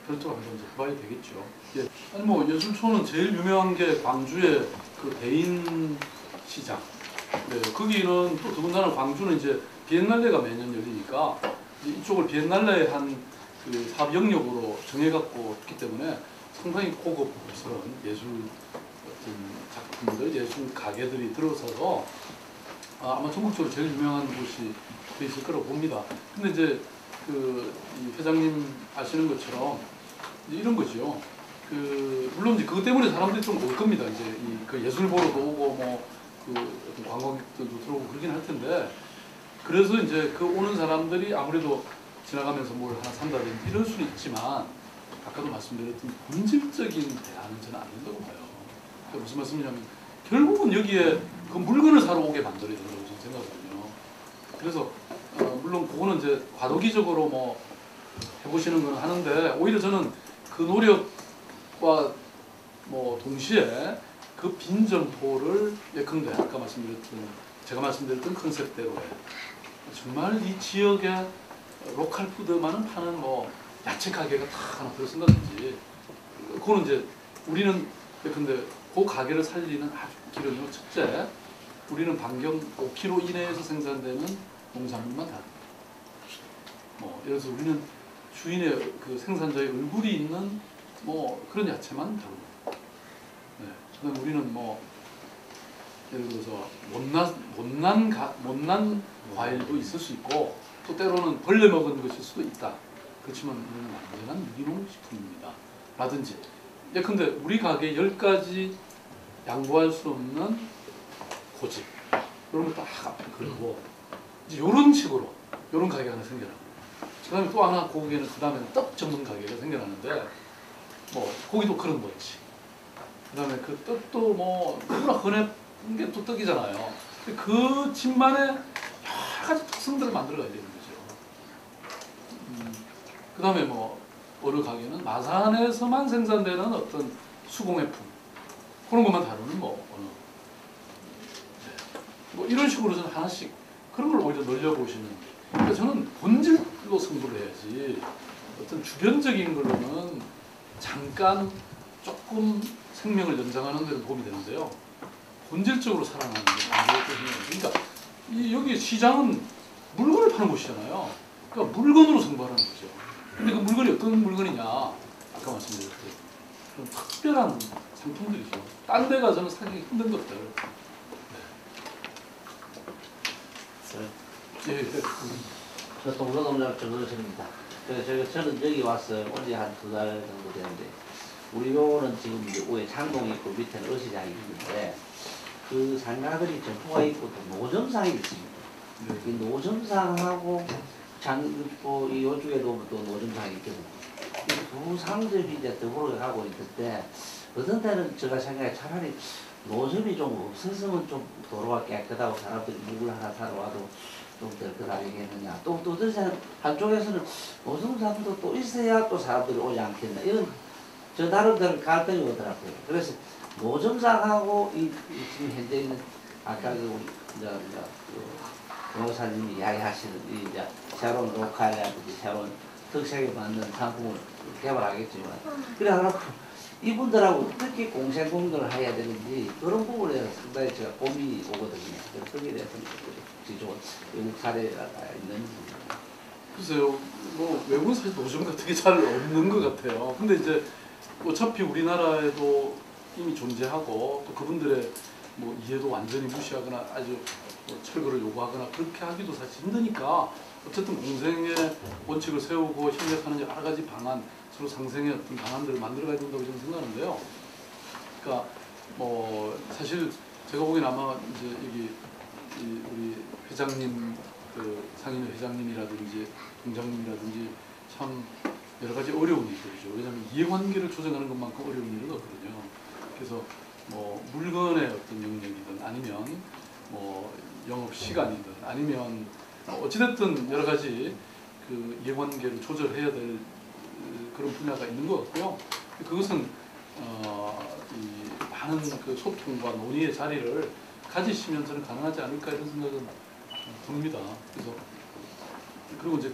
별도로 한번 해봐야 되겠죠. 예. 아니 뭐 예술촌은 제일 유명한 게 광주의 그 대인 시장. 네, 거기는 또 더군다나 광주는 이제 비엔날레가 매년 열리니까 이쪽을 비엔날레의 한 그 사업 영역으로 정해갖고 있기 때문에 상당히 고급스러운 예술 어떤 작품들, 예술 가게들이 들어서서 아마 전국적으로 제일 유명한 곳이 돼 있을 거라고 봅니다. 근데 이제 이 회장님 아시는 것처럼 이제 이런 거죠. 물론 이제 그것 때문에 사람들이 좀 올 겁니다. 이제 그 예술 보러도 오고 그 관광객들도 들어오고 그러긴 할 텐데, 그래서 이제 그 오는 사람들이 아무래도 지나가면서 뭘 하나 산다든지 이럴 수는 있지만, 아까도 말씀드렸던 본질적인 대안은 저는 안 된다고 봐요. 그러니까 무슨 말씀이냐면 결국은 여기에 그 물건을 사러 오게 만들어야 된다고 저는 생각하거든요. 그래서 물론 그거는 이제 과도기적으로 뭐 해보시는 건 하는데, 오히려 저는 그 노력과 뭐 동시에 그 빈 점포를 예컨대 아까 제가 말씀드렸던 컨셉대로 정말 이 지역에 로컬 푸드만은 파는 뭐 야채 가게가 딱 하나 들어선다든지, 그거는 이제 우리는 예컨대 그 가게를 살리는 아주 길은요, 첫째, 우리는 반경 5km 이내에서 생산되는 농산물만 다 뭐 예를 들어서 우리는 주인의 그 생산자의 얼굴이 있는 뭐 그런 야채만 다루고, 네. 그다음 우리는 뭐 예를 들어서 못난 과일도 있을 수 있고 또 때로는 벌레 먹은 것일 수도 있다. 그렇지만 우리는 완전한 유기농 식품입니다. 라든지. 예컨대 우리 가게 10가지 양보할 수 없는 고집 이런 거 딱 앞에 그리고 이제 이런 식으로 이런 가게가 하나 생겨나. 그다음에 또 하나 고기에는 그 다음에는 떡 전문 가게가 생겨나는데 뭐 고기도 그런 거지. 그다음에 그 떡도 뭐 너무나 흔한 게 또 떡이잖아요. 근데 그 집만의 여러 가지 특성들을 만들어가야 되는 거죠. 그다음에 뭐 어느 가게는 마산에서만 생산되는 어떤 수공예품 그런 것만 다루는 뭐 어느 뭐 이런 식으로 저는 하나씩 그런 걸 오히려 늘려보시는. 그러니까 저는 본질로 승부를 해야지 어떤 주변적인 걸로는 잠깐 조금 생명을 연장하는 데는 도움이 되는데요. 본질적으로 살아나는 게 그러니까 여기 시장은 물건을 파는 곳이잖아요. 그러니까 물건으로 승부하는 거죠. 근데 그 물건이 어떤 물건이냐 아까 말씀드렸듯이 그런 특별한 상품들이죠. 딴 데 가서는 사기 힘든 것들. 예. 저 동서동작 정선입니다. 저는 여기 왔어요. 온 지 한 2달 정도 되는데 우리 요는 지금 이제 위에 창동이 있고 밑에는 어시장이 있는데 그 상가들이 전부가 있고 또 노점상이 있습니다. 네. 이 노점상하고 이 요쪽에도 또 노점상이 있거든요. 이 두 상점이 이제 더불어 가고 있는데 어떤 때는 제가 생각해 차라리 노점이 좀 없었으면 좀 도로가 깨끗하고 사람들이 묵을 하나 사러 와도 좀 덜 거다니겠느냐. 또 한쪽에서는 노점상도 또 있어야 또 사람들이 오지 않겠나. 이런 저 나름대로 갈등이 오더라고요. 그래서 노점상하고 지금 현재 있는 아까 그 변호사님이 이야기하시는 이제 새로운 로컬이라든지 새로운 특색에 맞는 상품을 개발하겠지만 그래 하라고 이분들하고 어떻게 공생공동을 해야 되는지 그런 부분에 상당히 제가 고민이 오거든요. 거기에 대해서 지금 외국 사례가 있는지. 글쎄요, 뭐 외국은 사실 노점 같은 게 잘 없는 것 같아요. 근데 이제 어차피 우리나라에도 이미 존재하고 또 그분들의 뭐 이해도 완전히 무시하거나 아주 뭐 철거를 요구하거나 그렇게 하기도 사실 힘드니까 어쨌든 공생의 원칙을 세우고 협력하는 여러 가지 방안, 서로 상생의 어떤 방안들을 만들어가야 된다고 저는 생각하는데요. 그러니까 뭐 사실 제가 보기엔 아마 이제 여기 우리 회장님, 그 상인회 회장님이라든지 동장님이라든지 참 여러 가지 어려운 일들이죠. 왜냐하면 이해관계를 조정하는 것만큼 어려운 일은 없거든요. 그래서 뭐 물건의 어떤 영역이든 아니면 뭐 영업 시간이든 아니면 어찌됐든 여러 가지 그 이해관계를 조절해야 될 그런 분야가 있는 것 같고요. 그것은 이 많은 그 소통과 논의의 자리를 가지시면 저는 가능하지 않을까 이런 생각은 듭니다. 그래서 그리고 이제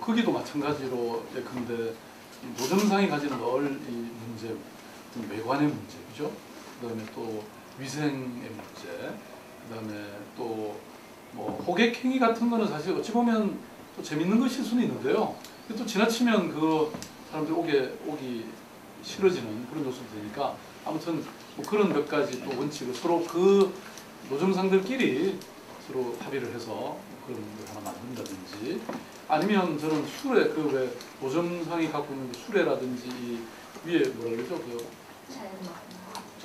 거기도 마찬가지로 예컨대 노점상이 가지는 이 문제, 외관의 문제, 그죠? 그다음에 또 위생의 문제, 그다음에 또 뭐 호객행위 같은 거는 사실 어찌 보면 또 재밌는 것일 수는 있는데요. 또 지나치면 그 사람들이 오기 싫어지는 그런 요소도 되니까 아무튼 뭐 그런 몇 가지 또 원칙을 서로 그 노점상들끼리 서로 합의를 해서 그런 걸 하나 만든다든지 아니면 저는 수레 그 왜 노점상이 갖고 있는 그 수레라든지 이 위에 뭐라 그러죠 그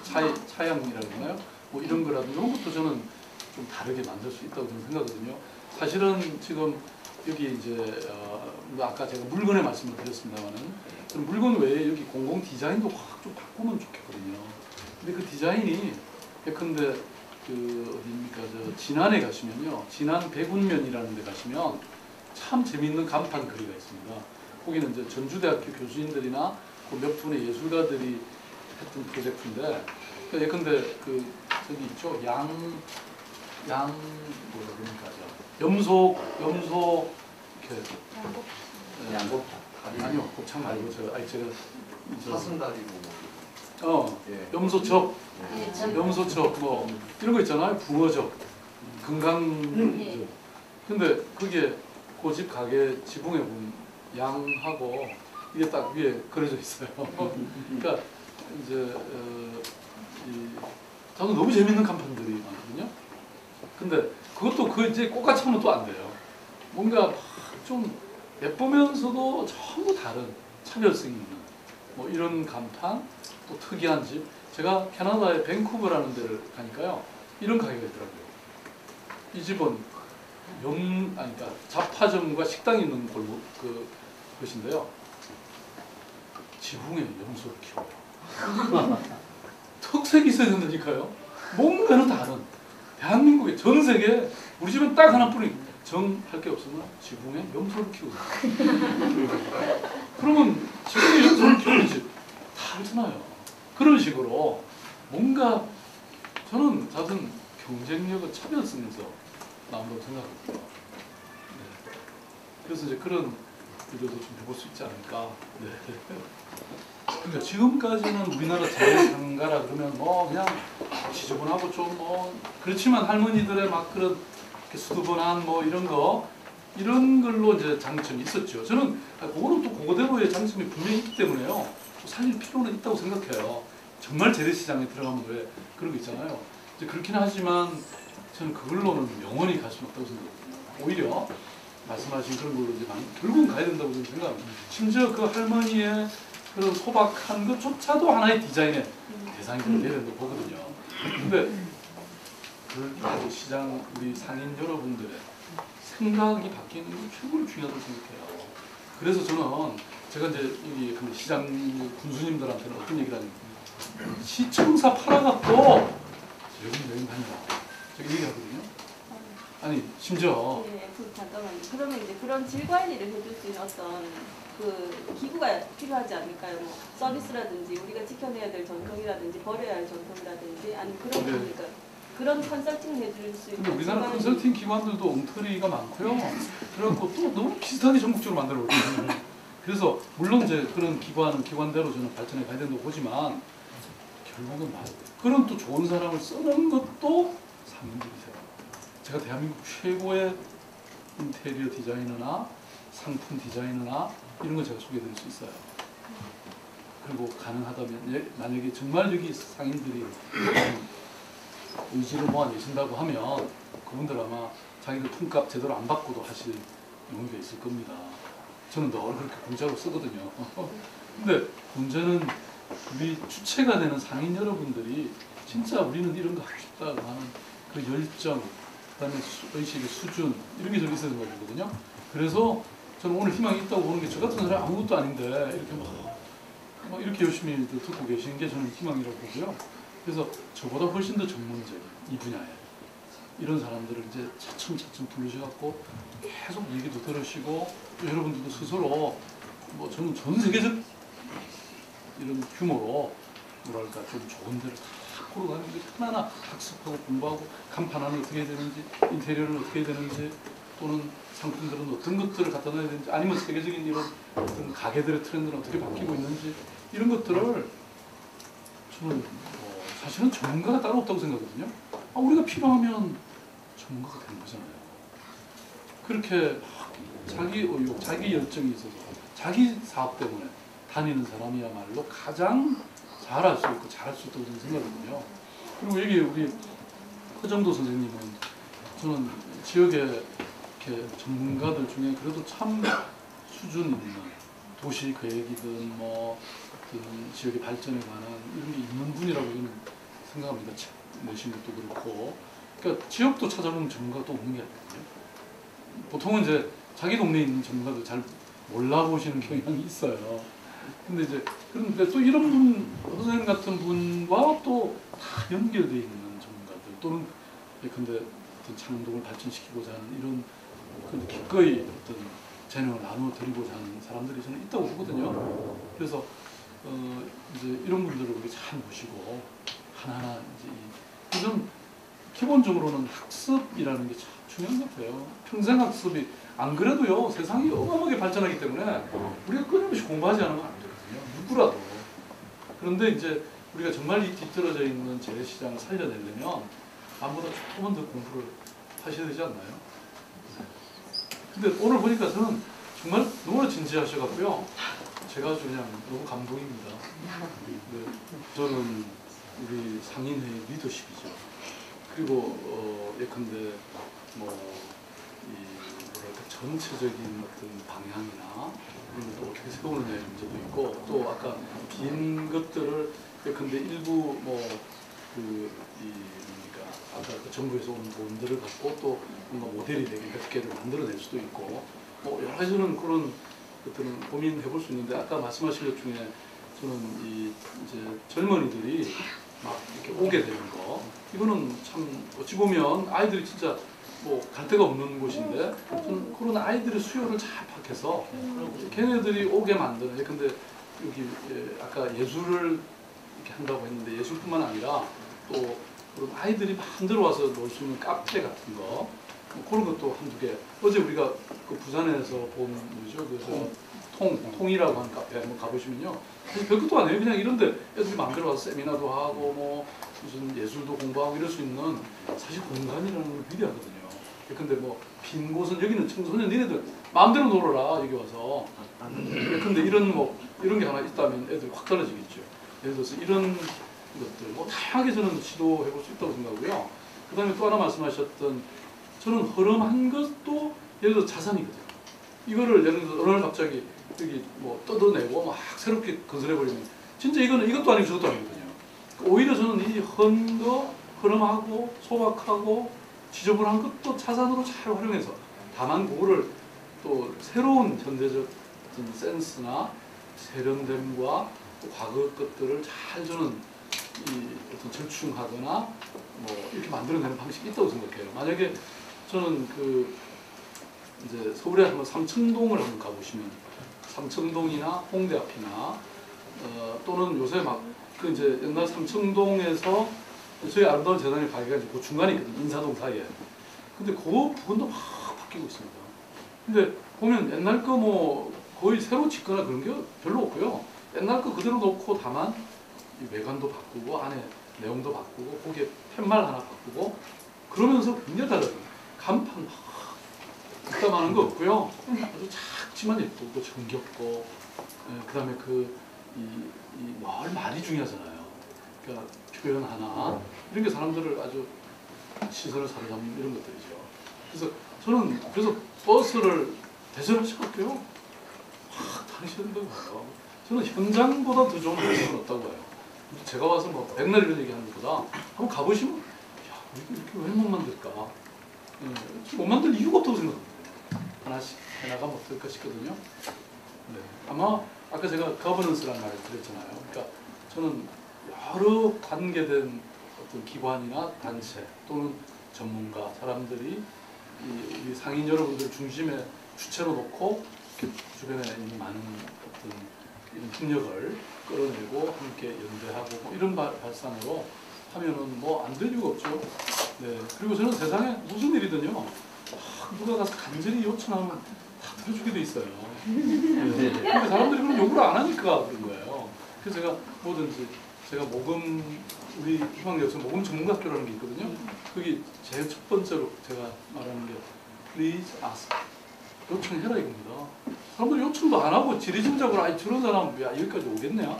차양이라고 그러나요? 뭐 이런 거라든지 이런 것도 저는 좀 다르게 만들 수 있다고 저는 생각하거든요. 사실은 지금 여기 이제 아까 제가 물건의 말씀을 드렸습니다만은 물건 외에 여기 공공 디자인도 확 좀 바꾸면 좋겠거든요. 근데 그 디자인이 예컨대 그 어디입니까 저 진안에 가시면요, 진안 백운면이라는 데 가시면 참 재미있는 간판 거리가 있습니다. 거기는 이제 전주대학교 교수님들이나 그 몇 분의 예술가들이 했던 프로젝트인데 예컨대 그 저기 있죠 뭐라 그러니까 염소 이렇게 양곱창. 아니요 곱창 말고 제가 사슴다리고 염소첩 네, 염소첩 뭐 이런 거 있잖아요. 붕어젓, 금강. 근데 그게 그 집 가게 지붕에 보면 양하고 이게 딱 위에 그려져 있어요. 그러니까 이제 저는 너무 재밌는 간판들이 많거든요. 근데 그것도 그 이제 똑같이 하면 또 안 돼요. 뭔가 좀 예쁘면서도 전부 다른 차별성이 있는 뭐 이런 간판, 또 특이한 집. 제가 캐나다의 밴쿠버라는 데를 가니까요, 이런 가게가 있더라고요. 이 집은 그러니까 잡화점과 식당이 있는 곳인데요. 지붕에 염소를 키워요. 특색이 있어야 된다니까요. 뭔가는 다른. 대한민국의 전 세계 우리 집은 딱 하나뿐인 정할 게 없으면 지붕에 염소를 키우는. 그러면 지붕에 염소를 키우는 집 다 알잖아요. 그런 식으로 뭔가 저는 잦은 경쟁력을 차별성에서 나온다고 생각합니다. 네. 그래서 이제 그런 일들도 좀 해볼 수 있지 않을까. 네. 그러니까 지금까지는 우리나라 재래상가라 그러면 뭐 그냥 지저분하고 좀 뭐 그렇지만 할머니들의 막 그런 수두번한 뭐 이런 걸로 이제 장점이 있었죠. 저는 그거는 또 그거대로의 장점이 분명히 있기 때문에요. 살릴 필요는 있다고 생각해요. 정말 재래시장에 들어가면 왜 그런 거 있잖아요. 이제 그렇긴 하지만 저는 그걸로는 영원히 갈 수는 없다고 생각합니다. 오히려 말씀하신 그런 걸로 이제 결국은 가야 된다고 저는 생각합니다. 심지어 그 할머니의 그런 소박한 것조차도 하나의 디자인의 대상이 돼야 된다고 보거든요. 근데 그 시장 우리 상인 여러분들의 생각이 바뀌는 게 최고로 중요하다고 생각해요. 그래서 저는 제가 이제 여기 시장 군수님들한테는 어떤 얘기를 하냐면 시청사 팔아갖고 여행 다니라 저기 얘기하거든요. 아니 심지어 잠깐만요. 그러면 이제 그런 질 관리를 해줄 수 있는 어떤 그 기구가 필요하지 않을까요? 뭐 서비스라든지 우리가 지켜내야 될 전통이라든지 버려야 할 전통이라든지 아니면 그런 거니까 그런 컨설팅을 해줄 수 있는. 근데 우리나라 컨설팅 기관들도 엉터리가 많고요. 그래갖고 또 너무 비슷하게 전국적으로 만들어 버리거든요. 그래서 물론 이제 그런 기관대로 저는 발전해 가야 된다고 보지만 결국은 그런 또 좋은 사람을 쓰는 것도 상인들이세요. 제가 대한민국 최고의 인테리어 디자이너나 상품 디자이너나 이런 거 제가 소개해드릴 수 있어요. 그리고 가능하다면 만약에 정말 여기 상인들이 의지를 모아내신다고 하면 그분들 아마 자기들 품값 제대로 안 받고도 하실 용의가 있을 겁니다. 저는 늘 그렇게 공짜로 쓰거든요. 근데 문제는 우리 주체가 되는 상인 여러분들이 진짜 우리는 이런 거 하고 싶다고 하는 그 열정, 그다음에 의식의 수준 이런 게 좀 있어야 되는 거거든요. 그래서 저는 오늘 희망이 있다고 보는 게 저 같은 사람 아무것도 아닌데 이렇게 막 이렇게 열심히 듣고 계시는 게 저는 희망이라고 보고요. 그래서 저보다 훨씬 더 전문적인 이 분야에 이런 사람들을 이제 차츰차츰 부르셔갖고 계속 얘기도 들으시고 또 여러분들도 스스로 뭐 저는 전 세계적 이런 규모로 뭐랄까 좀 좋은 데를 다 걸어다니는 게 하나하나 학습하고 공부하고 간판 안은 어떻게 해야 되는지 인테리어는 어떻게 해야 되는지 또는 상품들은 어떤 것들을 갖다 놔야 되는지 아니면 세계적인 이런 어떤 가게들의 트렌드는 어떻게 바뀌고 있는지 이런 것들을 저는 사실은 전문가가 따로 없다고 생각하거든요. 우리가 필요하면 전문가가 되는 거잖아요. 그렇게 자기 의욕, 자기 열정이 있어서 자기 사업 때문에 다니는 사람이야말로 가장 잘할 수 있고 잘할 수 있다고 저는 생각하거든요. 그리고 여기 우리 허정도 선생님은 저는 지역의 이렇게 전문가들 중에 그래도 참 수준 있는 도시 계획이든 뭐 어떤 지역의 발전에 관한 이런 게 있는 분이라고 저는 생각합니다. 책 내신 것도 그렇고. 그러니까 지역도 찾아보면 전문가가 또 없는 게 아니거든요. 보통은 이제 자기 동네에 있는 전문가도 잘 몰라보시는 경향이 있어요. 근데 이제 그런데 또 이런 분, 선생님 같은 분과 또 다 연결되어 있는 전문가들 또는 예컨대 어떤 창동을 발전시키고자 하는 이런 기꺼이 어떤 재능을 나누어 드리고자 하는 사람들이 저는 있다고 보거든요. 그래서 이제 이런 분들을 우리 잘 모시고 하나하나 이제 좀 기본적으로는 학습이라는 게 참 중요한 것 같아요. 평생 학습이 안 그래도요 세상이 어마어마하게 발전하기 때문에 우리가 끊임없이 공부하지 않으면 안 되거든요. 누구라도. 그런데 이제 우리가 정말 이 뒤떨어져 있는 재래시장을 살려내려면 남보다 조금은 더 공부를 하셔야 되지 않나요? 근데 오늘 보니까 저는 정말 너무나 진지하셔갖고요. 제가 아주 그냥 너무 감동입니다. 네, 저는 우리 상인회의 리더십이죠. 그리고 예컨대 뭐랄까 전체적인 어떤 방향이나 이런 것도 어떻게 세우느냐의 문제도 있고, 또 아까 빈 것들을 예컨대 일부 그러니까 아까 그 정부에서 온 돈들을 갖고 또 뭔가 모델이 되게 몇 개를 만들어낼 수도 있고, 뭐 여러 가지 저는 그런 것들은 고민해볼 수 있는데, 아까 말씀하신 것 중에 저는 이제 젊은이들이 막 이렇게 오게 되는 거, 이거는 참 어찌 보면 아이들이 진짜 뭐 갈 데가 없는 곳인데, 저는 그런 아이들의 수요를 잘 파악해서 걔네들이 오게 만드는. 근데 여기 아까 예술을 이렇게 한다고 했는데, 예술뿐만 아니라 또 그런 아이들이 마음대로 와서 놀 수 있는 카페 같은 거, 뭐 그런 것도 한두 개. 어제 우리가 그 부산에서 본 뭐죠? 그래서 통이라고 하는 카페 한번 가보시면요, 사실 별것도 아니에요. 그냥 이런데 애들이 마음대로 와서 세미나도 하고 뭐 무슨 예술도 공부하고 이럴 수 있는 사실 공간이라는 걸 위대하거든요. 근데 뭐 빈 곳은, 여기는 청소년 니네들 마음대로 놀아라 여기 와서. 근데 이런 뭐 이런 게 하나 있다면 애들이 확 달라지겠죠. 예를 들어서 이런 것들 뭐 다양하게 저는 시도해볼 수 있다고 생각하고요. 그다음에 또 하나 말씀하셨던, 저는 허름한 것도 예를 들어 자산이거든요. 이거를 예를 들어 어느 날 갑자기 여기 뭐 뜯어내고 막 새롭게 건설해버리면 진짜 이것도 아니고 저것도 아니거든요. 오히려 저는 이 허름하고 소박하고 지저분한 것도 자산으로 잘 활용해서, 다만 그거를 또 새로운 현대적 어떤 센스나 세련됨과 과거 것들을 잘 저는 어떤 절충하거나 뭐 이렇게 만들어내는 방식이 있다고 생각해요. 만약에 저는 이제 서울에 한번 삼청동을 한번 가보시면, 삼청동이나 홍대 앞이나 또는 요새 막 이제 옛날 삼청동에서 저희 아름다운 재단이 가기가 그 중간에 있거든요. 인사동 사이에. 근데 그 부분도 막 바뀌고 있습니다. 근데 보면 옛날 거 뭐 거의 새로 짓거나 그런 게 별로 없고요. 옛날 거 그대로 놓고, 다만 이 외관도 바꾸고 안에 내용도 바꾸고 거기에 팻말 하나 바꾸고 그러면서 굉장히 달라요. 간판 막 이따만한 거 없고요. 아주 작지만 예쁘고 정겹고, 그다음에 말이 중요하잖아요. 그러니까 표현 하나 이런 게 사람들을 아주 시선을 사로잡는 이런 것들이죠. 그래서 저는 버스를 대절하셔갖고요 확 다니셔야 된다고 봐요. 저는 현장보다 더 좋은 버스는 없다고 봐요. 제가 와서 뭐 백날 이런 얘기하는 것보다 한번 가보시면, 야, 우리가 이렇게 왜 못 만들까? 못 만들 이유가 없다고 생각합니다. 하나씩 해나가면 어떨까 싶거든요. 네. 아마 아까 제가 거버넌스라는 말을 드렸잖아요. 그러니까 저는 여러 관계된 어떤 기관이나 단체 또는 전문가, 사람들이 이 상인 여러분들 중심에 주체로 놓고 주변에 있는 많은 어떤 이런 협력을 끌어내고 함께 연대하고 뭐 이런 발상으로 하면은 뭐 안 될 이유가 없죠. 네. 그리고 저는 세상에 무슨 일이든요, 누가 가서 간절히 요청하면 다 들어주게 돼 있어요. 네. 근데 사람들이 그런 요구를 안 하니까 그런 거예요. 그래서 제가 뭐든지, 제가 우리 희망여서 모금 전문학교라는 게 있거든요. 거기 제일 첫 번째로 제가 말하는 게 Please ask. 요청해라 이겁니다. 사람들이 요청도 안 하고 지리짐작으로 아이 저런 사람 야 여기까지 오겠냐?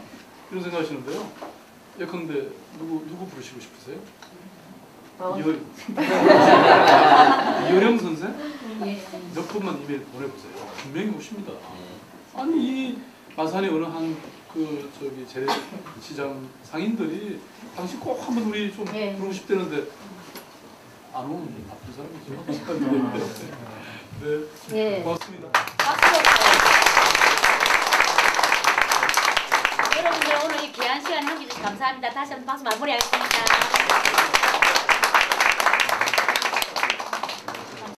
이런 생각하시는데요. 예컨대 누구 부르시고 싶으세요? 이효령 선생? 몇 번만 이메일 보내보세요. 분명히 오십니다. 아니 이 마산의 어느 한 재래시장 상인들이 당신 꼭 한번 우리 좀 부르고 싶다는데 안 오면 나쁜 사람이죠. 네, 고맙습니다. 여러분들 오늘 이 귀한 시간 함께 해주셔서 감사합니다. 다시 한번 박수 마무리하겠습니다.